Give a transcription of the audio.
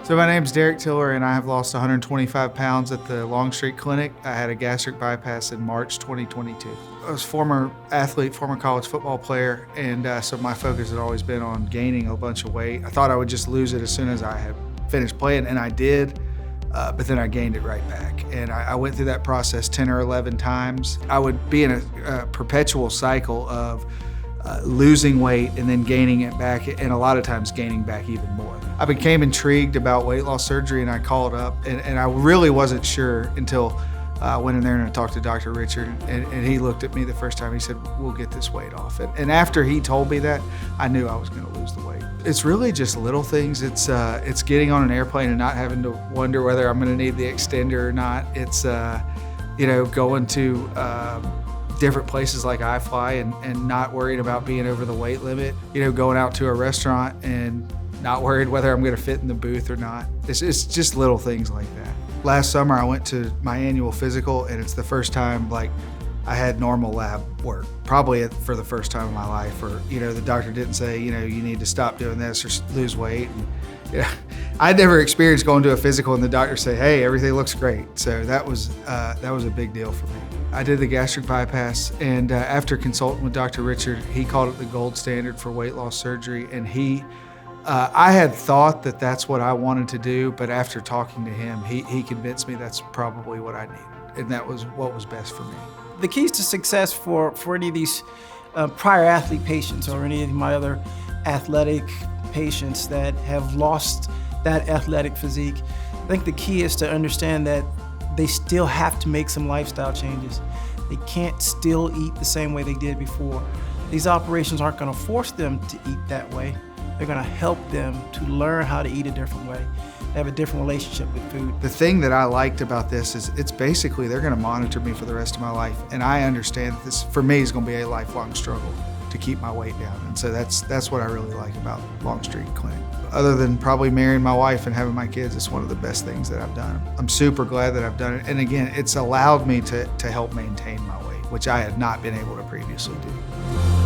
So my name's Derek Tiller, and I have lost 125 pounds at the Longstreet Clinic. I had a gastric bypass in March 2022. I was a former athlete, former college football player, and so my focus had always been on gaining a bunch of weight. I thought I would just lose it as soon as I had finished playing, and I did, but then I gained it right back. And I went through that process 10 or 11 times. I would be in a perpetual cycle of losing weight and then gaining it back, and a lot of times gaining back even more. I became intrigued about weight loss surgery, and I called up, and I really wasn't sure until I went in there and I talked to Dr. Richard, and he looked at me the first time. He said, "We'll get this weight off." And after he told me that, I knew I was going to lose the weight. It's really just little things. It's getting on an airplane and not having to wonder whether I'm going to need the extender or not. It's going to different places like I Fly and not worried about being over the weight limit. Going out to a restaurant and not worried whether I'm gonna fit in the booth or not. It's just little things like that. Last summer I went to my annual physical, and it's the first time I had normal lab work, probably for the first time in my life. Or the doctor didn't say you need to stop doing this or lose weight. And, I'd never experienced going to a physical and the doctor say, "Hey, everything looks great." So that was a big deal for me. I did the gastric bypass, and after consulting with Dr. Richard, he called it the gold standard for weight loss surgery. And I had thought that that's what I wanted to do, but after talking to him, he convinced me that's probably what I needed, and that was what was best for me. The keys to success for any of these prior athlete patients or any of my other athletic patients that have lost that athletic physique, I think the key is to understand that they still have to make some lifestyle changes. They can't still eat the same way they did before. These operations aren't going to force them to eat that way. They're going to help them to learn how to eat a different way, have a different relationship with food. The thing that I liked about this is it's basically they're going to monitor me for the rest of my life, and I understand that this, for me, is going to be a lifelong struggle to keep my weight down. And so that's what I really like about Longstreet Clinic. Other than probably marrying my wife and having my kids, it's one of the best things that I've done. I'm super glad that I've done it. And again, it's allowed me to help maintain my weight, which I had not been able to previously do.